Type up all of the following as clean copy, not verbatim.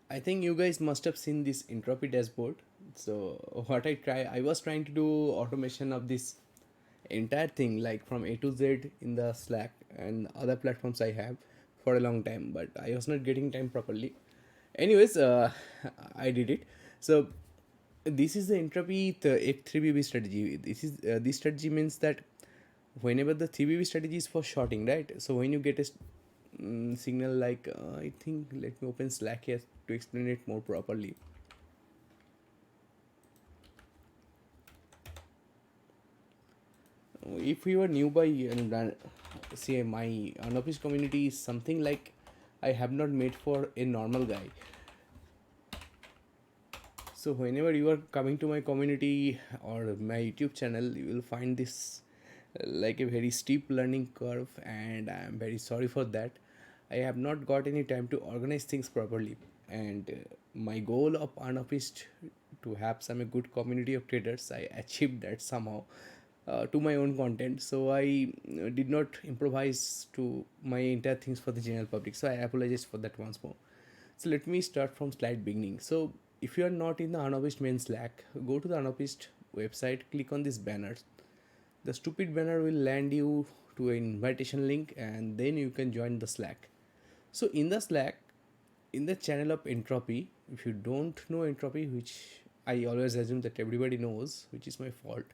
I think you guys must have seen this Entropy dashboard. So what I was trying to do automation of this entire thing, like from A to Z in the Slack and other platforms I have for a long time, but I was not getting time properly. Anyways, I did it. So this is the Entropy the F3BB strategy. This strategy means that whenever the 3BB strategy is for shorting, right? So when you get a signal like I think, let me open Slack here to explain it more properly. If you are new by and say my unofficial community is something like I have not made for a normal guy. So whenever you are coming to my community or my YouTube channel, you will find this like a very steep learning curve, and I am very sorry for that. I have not got any time to organize things properly, and my goal of Unofficed to have some a good community of traders, I achieved that somehow to my own content. So I did not improvise to my entire things for the general public. So I apologize for that once more. So let me start from slide beginning. So if you are not in the Unofficed main Slack, go to the Unofficed website, click on this banner. The stupid banner will land you to an invitation link, and then you can join the Slack. So in the Slack, in the channel of Entropy, if you don't know Entropy, which I always assume that everybody knows, which is my fault,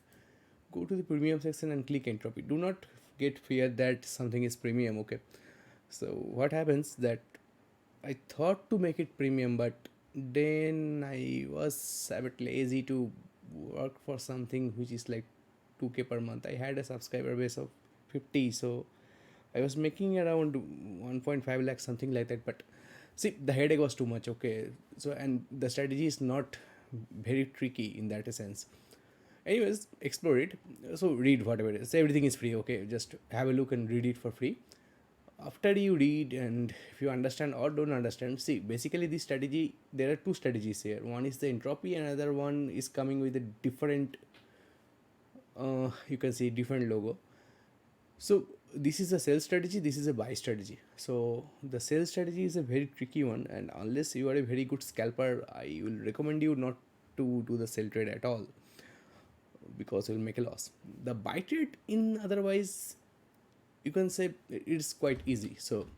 go to the premium section and click Entropy. Do not get feared that something is premium, okay? So what happens that I thought to make it premium, but then I was a bit lazy to work for something which is like 2k per month. I had a subscriber base of 50, so I was making around 1.5 lakhs, something like that. But see, the headache was too much, okay? So, and the strategy is not very tricky in that sense. Anyways, explore it. So, read whatever it is. Everything is free, okay? Just have a look and read it for free. After you read, and if you understand or don't understand, see, basically this strategy, there are two strategies here. One is the Entropy, and another one is coming with a different, you can see different logo. So this is a sell strategy, this is a buy strategy. So the sell strategy is a very tricky one, and unless you are a very good scalper, I will recommend you not to do the sell trade at all, because you will make a loss. The buy trade, in otherwise, you can say it's quite easy. So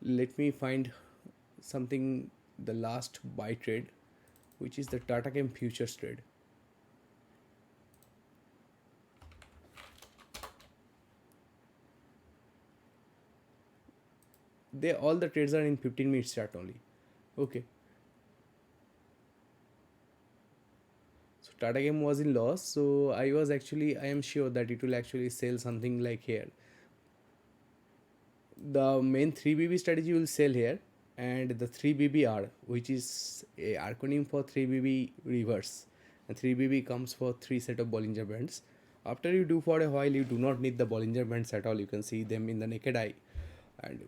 let me find something, the last buy trade, which is the Tata Chem futures trade. They, all the trades are in 15 minutes chart only, okay? So Tata Chem was in loss, so I am sure that it will actually sell something like here. The main 3BB strategy will sell here, and the 3BBR, which is a acronym for 3BB reverse, and 3BB comes for three set of Bollinger Bands. After you do for a while, you do not need the Bollinger Bands at all. You can see them in the naked eye, and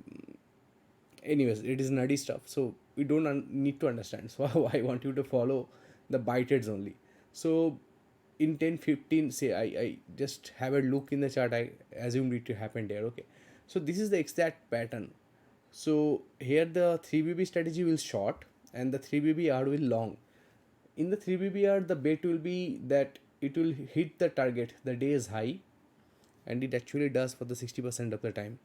anyways, it is nutty stuff, so we don't need to understand. So I want you to follow the buy trades only. So in 10-15, say I just have a look in the chart, I assumed it happened there, okay? So this is the exact pattern. So here the 3BB strategy will short, and the 3BBR will long. In the 3BBR, the bet will be that it will hit the target, the day is high, and it actually does for the 60% of the time.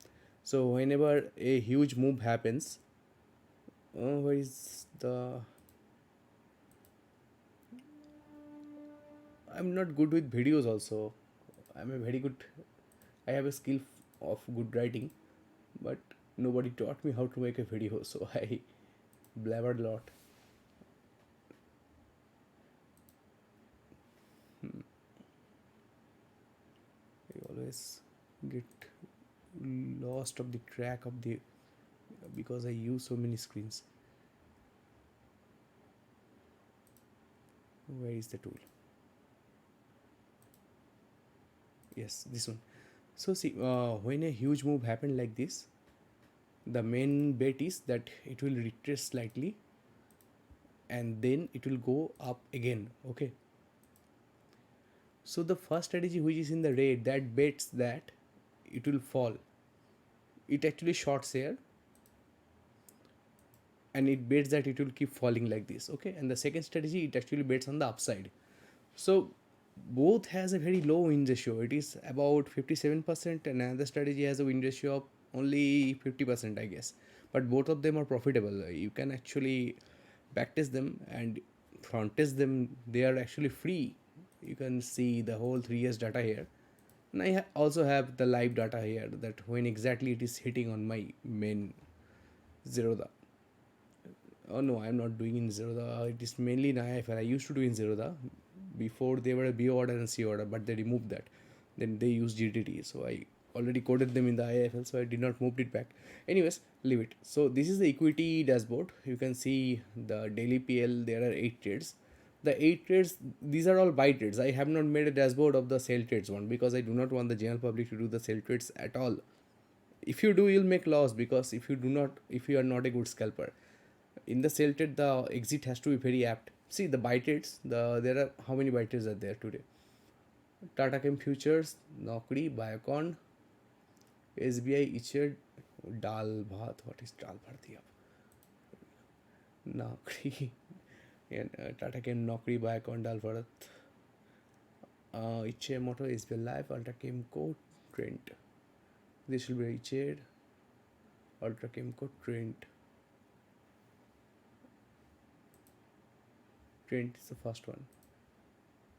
So whenever a huge move happens, where is the, I'm not good with videos also. I'm a very good, I have a skill of good writing, but nobody taught me how to make a video, so I blabbered a lot. I always get lost of the track of the, because I use so many screens. Where is the tool? Yes, this one. So see, when a huge move happened like this, the main bet is that it will retrace slightly, and then it will go up again, okay? So the first strategy, which is in the red, that bets that it will fall. It actually shorts here, and it bets that it will keep falling like this. Okay, and the second strategy, it actually bets on the upside. So both has a very low win ratio. It is about 57%, and another strategy has a win ratio of only 50%, I guess. But both of them are profitable. You can actually backtest them and front test them. They are actually free. You can see the whole 3 years data here. And I also have the live data here, that when exactly it is hitting on my main Zerodha. Oh no, I'm not doing in Zerodha. It is mainly in IFL. I used to do in Zerodha before they were a B order and C order, but they removed that. Then they used GTT. So I already coded them in the IFL, so I did not move it back. Anyways, leave it. So this is the equity dashboard. You can see the daily PL. There are 8 trades. The 8 trades, these are all buy trades. I have not made a dashboard of the sell trades one because I do not want the general public to do the sell trades at all. If you do, you'll make loss, because if you are not a good scalper, in the sell trade the exit has to be very apt. See the buy trades, there are how many buy trades are there today? Tata Chem Futures, Naukri, Biocon, SBI issued Dal Bhat. What is Dal Bharti? Naukri and Tata Chem, Naukri, Biocon, Dal Bharat, Iche Motor, SBI Life, Ultra Chem Co, Trent. This will be Iche, Ultra Chem Co, Trent. Trent is the first one.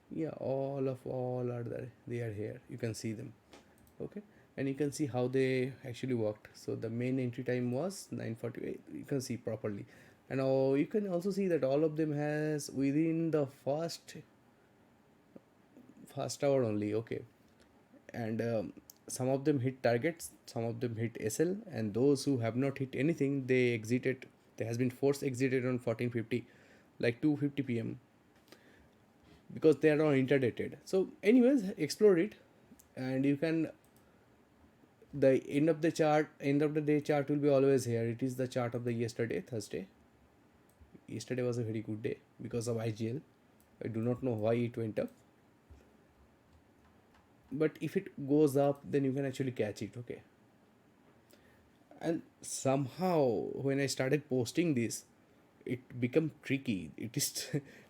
Yeah, all are there. They are here. You can see them. Okay, and you can see how they actually worked. So the main entry time was 9:48. You can see properly, and you can also see that all of them has within the first hour only. Okay, and some of them hit targets, some of them hit SL, and those who have not hit anything, they exited. There has been force exited on 14:50, like 2:50 p.m. because they are not interdicted. So anyways, explore it, and you can, the end of the day chart will be always here. It is the chart of the yesterday, Thursday. Yesterday was a very good day because of IGL. I do not know why it went up, but if it goes up, then you can actually catch it. Okay, and somehow when I started posting this, it become tricky. It is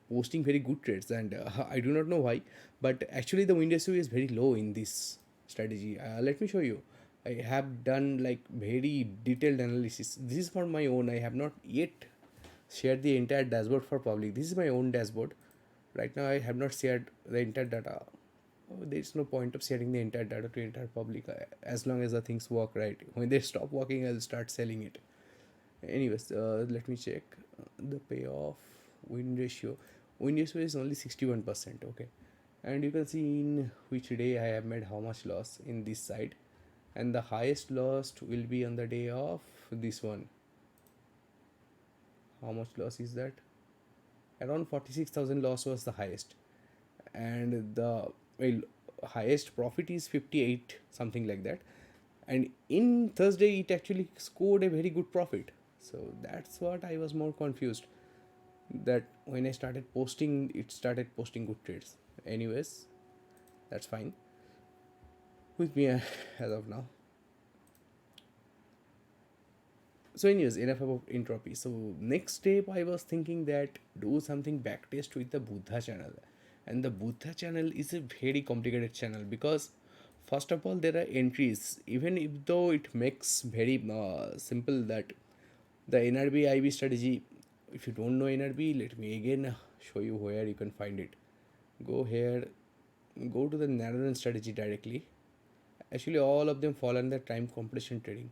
posting very good trades, and I do not know why, but actually the win ratio is very low in this strategy. Let me show you. I have done like very detailed analysis. This is for my own. I have not yet shared the entire dashboard for public. This is my own dashboard. Right now I have not shared the entire data. There is no point of sharing the entire data to entire public, as long as the things work right. When they stop working, I'll start selling it. Anyways, let me check the payoff. Win ratio is only 61%. Okay, and you can see in which day I have made how much loss in this side, and the highest loss will be on the day of this one. How much loss is that? Around 46,000 loss was the highest, and the well, highest profit is 58, something like that. And in Thursday it actually scored a very good profit. So that's what I was more confused, that when I started posting, it started posting good trades. Anyways, that's fine with me as of now. So anyways, enough about entropy. So next step, I was thinking that do something backtest with the Buddha channel. And the Buddha channel is a very complicated channel because first of all there are entries. Even if though it makes very simple, that the NRB IB strategy, if you don't know NRB, let me again show you where you can find it. Go here, go to the narrow run strategy directly. Actually all of them fall under time compression trading.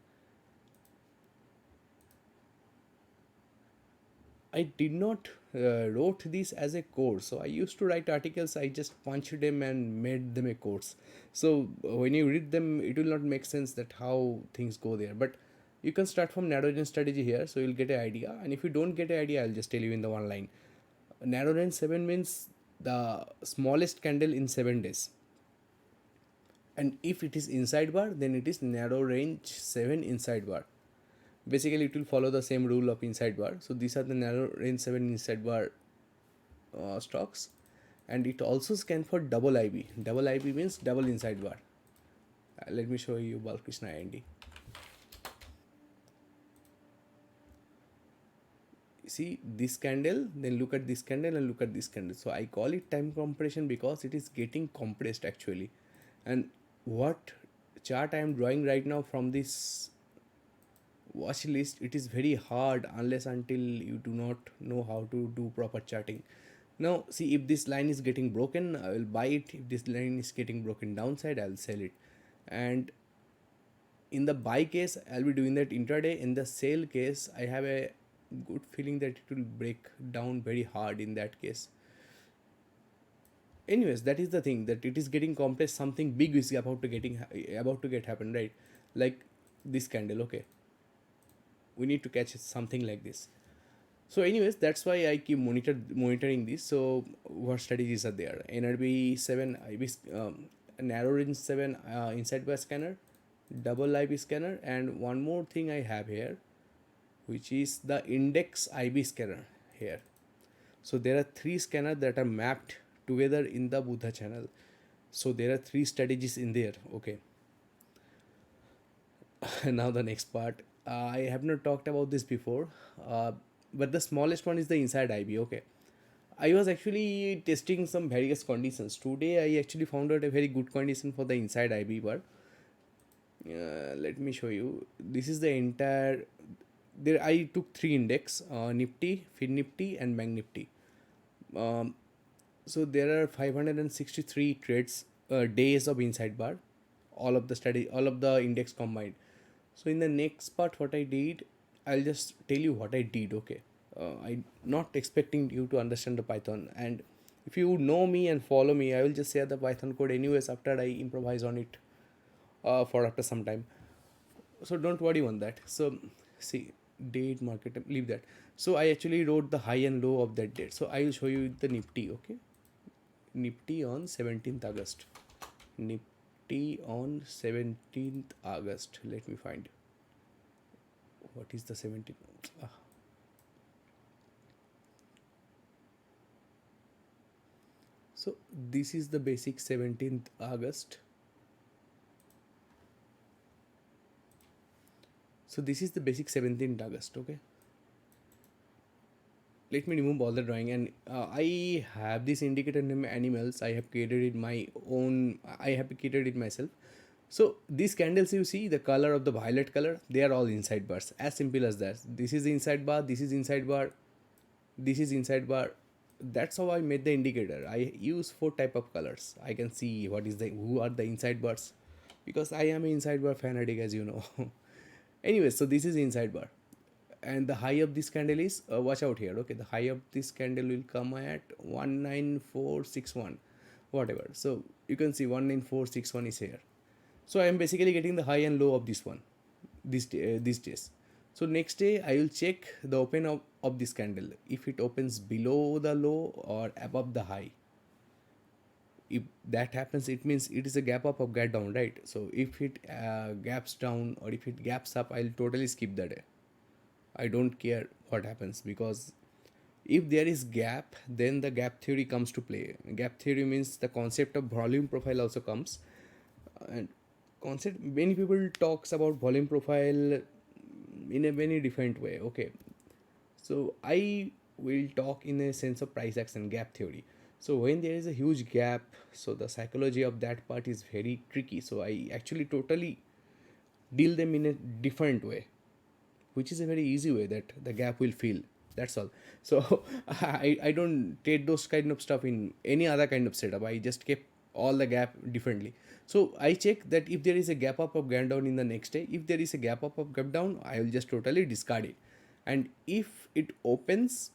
I did not wrote this as a course. So I used to write articles. I just punched them and made them a course. So when you read them, it will not make sense that how things go there. But you can start from narrow range strategy here, so you'll get an idea. And if you don't get an idea, I'll just tell you in the one line. Narrow range 7 means the smallest candle in 7 days. And if it is inside bar, then it is narrow range 7 inside bar. Basically it will follow the same rule of inside bar. So these are the narrow range 7 inside bar stocks, and it also scan for double IB. Double IB means double inside bar. Let me show you Balkrishna IND. See this candle, then look at this candle and look at this candle. So I call it time compression because it is getting compressed actually. And what chart I am drawing right now from this watch list, it is very hard unless until you do not know how to do proper charting. Now see, if this line is getting broken, I will buy it. If this line is getting broken downside, I'll sell it. And in the buy case, I'll be doing that intraday. In the sell case, I have a good feeling that it will break down very hard in that case. Anyways, that is the thing, that it is getting compressed. Something big is about to get happen, right? Like this candle. Okay, we need to catch something like this. So anyways, that's why I keep monitoring this. So what strategies are there? NRB 7 IB, narrow range 7 inside bar scanner, double IB scanner, and one more thing I have here, which is the index IB scanner here. So there are three scanners that are mapped together in the Buddha channel. So there are three strategies in there. Okay. Now the next part. I have not talked about this before, but the smallest one is the inside IB. Okay. I was actually testing some various conditions. Today I actually found out a very good condition for the inside IB bar. Let me show you. This is the entire. There I took three index: Nifty, FinNifty, and BankNIFTY. Um, so there are 563 trades, days of inside bar, all of the index combined. So in the next part, what I did, I'll just tell you what I did. Okay, I'm not expecting you to understand the Python, and if you know me and follow me, I will just share the Python code anyways after I improvise on it for after some time. So don't worry on that. So see, date market, leave that. So I actually wrote the high and low of that date. So I will show you the Nifty. Okay, Nifty on 17th August. Nifty on 17th August. Let me find. What is the 17th? So this is the basic 17th August. So this is the basic 17th August. Okay. Let me remove all the drawing, and I have this indicator name animals. I have created it my own. I have created it myself. So these candles you see, the color of the violet color, they are all inside bars. As simple as that. This is the inside bar. This is inside bar. This is inside bar. That's how I made the indicator. I use four type of colors. I can see what is the who are the inside bars, because I am an inside bar fanatic, as you know. Anyway, so this is inside bar, and the high of this candle is watch out here. Okay, the high of this candle will come at 19461, whatever. So you can see 19461 is here. So I am basically getting the high and low of this one, these days. So next day I will check the open of this candle, if it opens below the low or above the high. If that happens, it means it is a gap up or gap down, right? So if it gaps down or if it gaps up, I'll totally skip the day. I don't care what happens, because if there is gap, then the gap theory comes to play. Gap theory means the concept of volume profile also comes. And concept, many people talks about volume profile in a very different way. Okay, so I will talk in a sense of price action gap theory. So when there is a huge gap, so the psychology of that part is very tricky. So I actually totally deal them in a different way, which is a very easy way that the gap will fill. That's all. So I don't trade those kind of stuff in any other kind of setup. I just kept all the gap differently. So I check that if there is a gap up of gap down in the next day, if there is a gap up of gap down, I will just totally discard it. And if it opens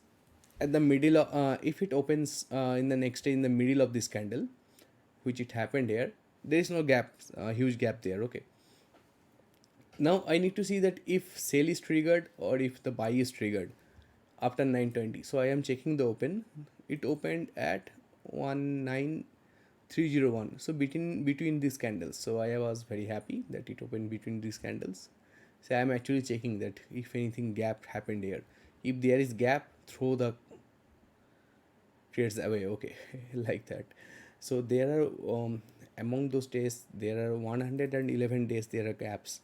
at the middle of, if it opens in the next day in the middle of this candle, which it happened here, there is no gap, huge gap there. Okay, now I need to see that if sale is triggered or if the buy is triggered after 9:20. So I am checking the open. It opened at 19301. So between these candles. So I was very happy that it opened between these candles. So I am actually checking that if anything gap happened here. If there is gap, throw the trades away. Okay, like that. So there are among those days there are 111 days there are gaps.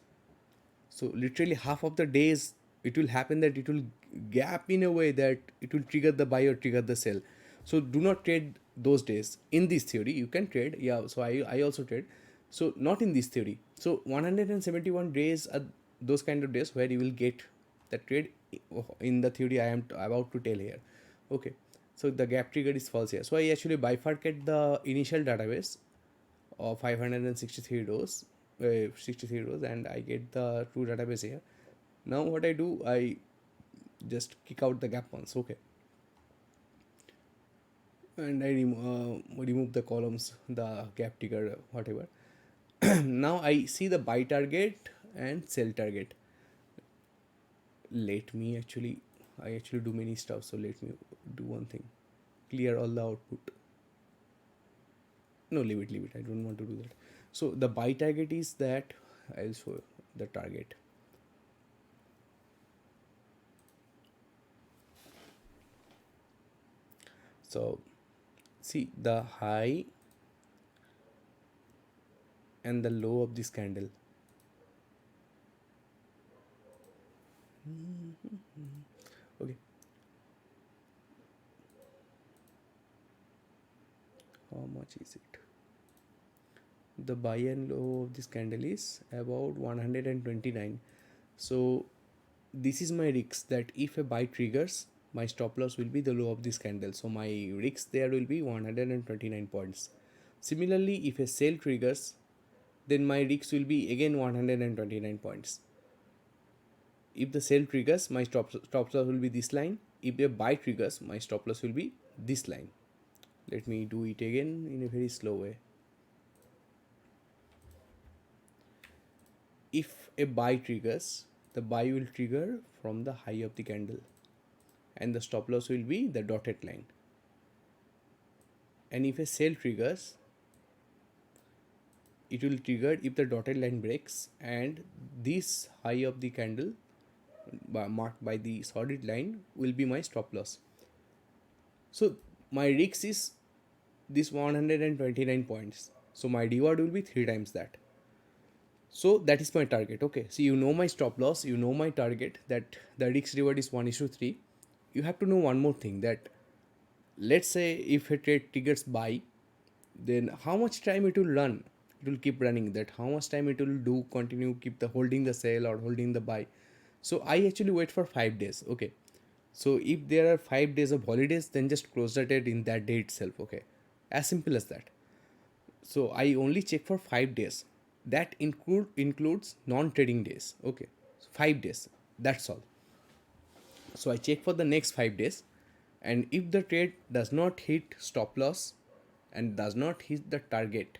So literally half of the days it will happen that it will gap in a way that it will trigger the buy or trigger the sell. So do not trade those days. In this theory you can trade, yeah, so I also trade. So not in this theory. So 171 days are those kind of days where you will get the trade in the theory I am about to tell here. Okay, so the gap trigger is false here. So I actually bifurcate the initial database of 563 rows, 63 rows, and I get the true database here. Now what I do, I just kick out the gap ones. Okay, and I remove the columns, the gap trigger, whatever. Now I see the buy target and sell target. Let me actually, I actually do many stuff, so let me do one thing, clear all the output. No, leave it, I don't want to do that. So the buy target is that, I'll show the target. So see the high and the low of this candle. Okay, how much is it? The buy and low of this candle is about 129. So this is my risk, that if a buy triggers, my stop loss will be the low of this candle. So my risk there will be 129 points. Similarly, if a sell triggers, then my risk will be again 129 points. If the sell triggers, my stop loss will be this line. If a buy triggers, my stop loss will be this line. Let me do it again in a very slow way. If a buy triggers, the buy will trigger from the high of the candle, and the stop loss will be the dotted line. And if a sell triggers, it will trigger if the dotted line breaks, and this high of the candle marked by the solid line will be my stop loss. So my risk is this 129 points. So my reward will be 3 times that. So that is my target. Okay, so you know my stop loss, you know my target, that the risk reward is 1:3. You have to know one more thing, that let's say if a trade triggers buy, then how much time it will run, it will keep running, that how much time it will do continue keep the holding the sell or holding the buy. So I actually wait for 5 days. Okay, so if there are 5 days of holidays, then just close the trade in that day itself. Okay, as simple as that. So I only check for 5 days. That includes non-trading days. Okay, 5 days, that's all. So I check for the next 5 days, and if the trade does not hit stop loss and does not hit the target,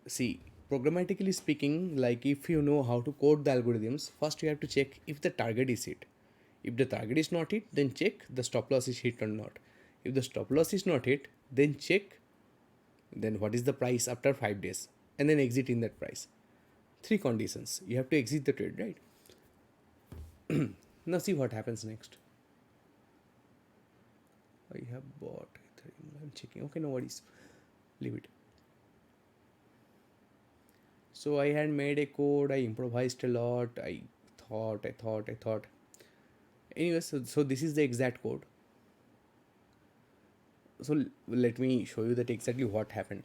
see, programmatically speaking, like if you know how to code the algorithms, first you have to check if the target is hit. If the target is not hit, then check the stop loss is hit or not. If the stop loss is not hit, then check then what is the price after 5 days, and then exit in that price. Three conditions, you have to exit the trade, right? Now see what happens next. I have bought Ethereum, I'm checking. Okay, no worries, leave it. So I had made a code, I improvised a lot, I thought. Anyway, so this is the exact code. So let me show you that exactly what happened.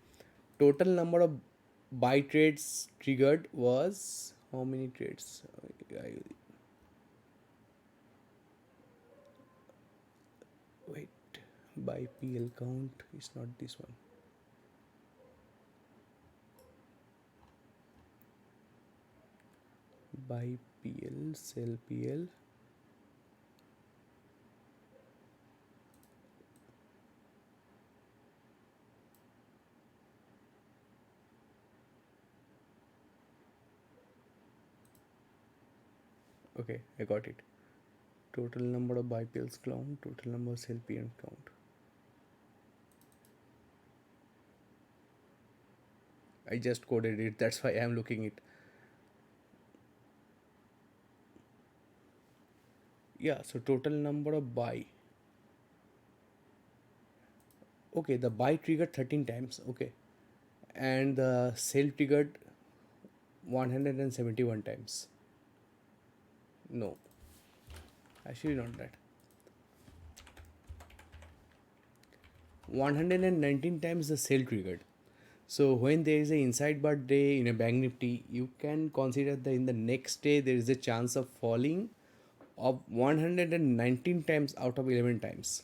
Total number of buy trades triggered was how many trades? Wait, buy PL count is not this one. Buy PL, sell PL. Okay, I got it. Total number of buy PLs count, total number of sell PL count. I just coded it, that's why I am looking it. Yeah, so total number of buy. Okay, the buy triggered 13 times. Okay, and the sell triggered 171 times. No, Actually not that. 119 times the sell triggered. So when there is a inside bar day in a bank nifty, you can consider that in the next day there is a chance of falling of 119 times out of 11 times.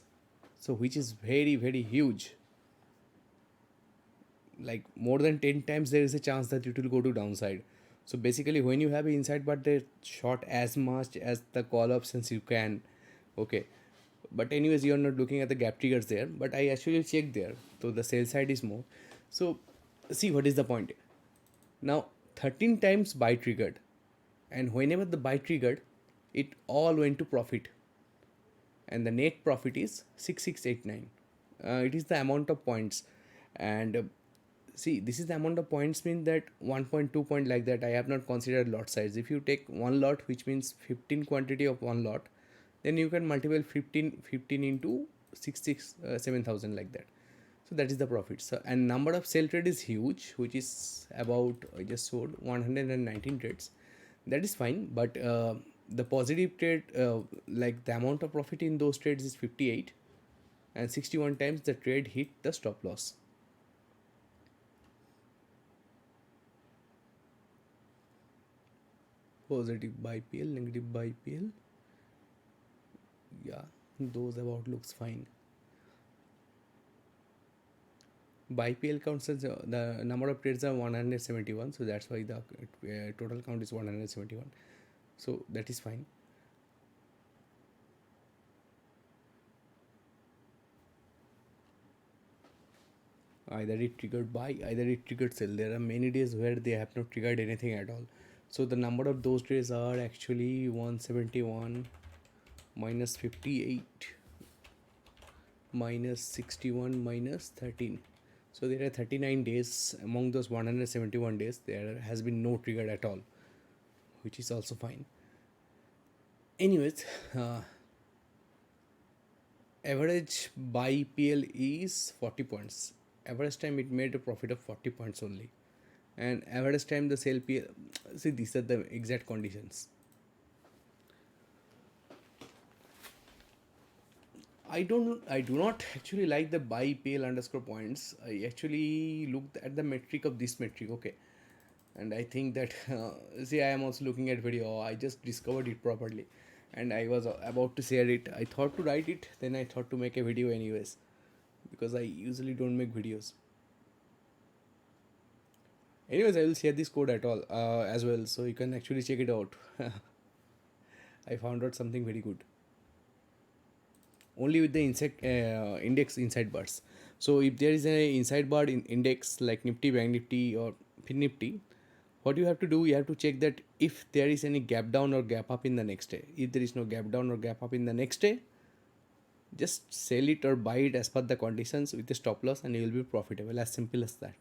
So which is very very huge. Like more than 10 times there is a chance that it will go to downside. So basically when you have an inside but they short as much as the call options you can. Okay, but anyways you are not looking at the gap triggers there, but I actually checked there, so the sell side is more. So see what is the point now. 13 times buy triggered, and whenever the buy triggered it all went to profit, and the net profit is 6689. It is the amount of points, and see this is the amount of points mean that 1.2 point like that. I have not considered lot size. If you take one lot, which means 15 quantity of one lot, then you can multiply 15 into 7,000 like that. So that is the profit. So and number of sell trade is huge, which is about, I just sold 119 trades. That is fine, but the positive trade, like the amount of profit in those trades is 58, and 61 times the trade hit the stop loss. Positive buy PL, negative buy PL. Yeah, those about looks fine. Buy PL counts as the number of trades are 171, so that's why the total count is 171. So that is fine. Either it triggered buy, either it triggered sell. There are many days where they have not triggered anything at all. So the number of those days are actually 171 minus 58 minus 61 minus 13. So there are 39 days. Among those 171 days there has been no trigger at all, which is also fine. Anyways, average buy PL is 40 points. Average time it made a profit of 40 points only, and average time the sell PL. See, these are the exact conditions. I do not actually like the buy PL underscore points. I actually looked at the metric of this metric. Okay, and I think that see, I am also looking at video. I just discovered it properly, and I was about to share it. I thought to write it, then I thought to make a video anyways, because I usually don't make videos. Anyways, I will share this code at all as well, so you can actually check it out. I found out something very good. Only with the index inside bars. So if there is a inside bar in index like Nifty, Bank Nifty, or Fin Nifty, what you have to do, you have to check that if there is any gap down or gap up in the next day. If there is no gap down or gap up in the next day, just sell it or buy it as per the conditions with a stop loss, and you will be profitable. As simple as that.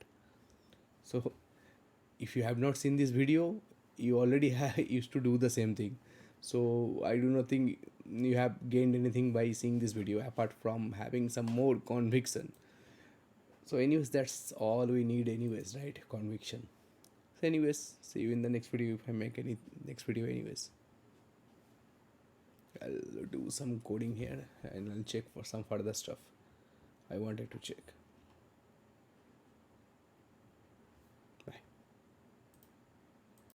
So if you have not seen this video, you already used to do the same thing. So I do not think you have gained anything by seeing this video apart from having some more conviction. So anyways, that's all we need anyways, right? Conviction. So anyways, see you in the next video if I make any next video anyways. I'll do some coding here and I'll check for some further stuff I wanted to check.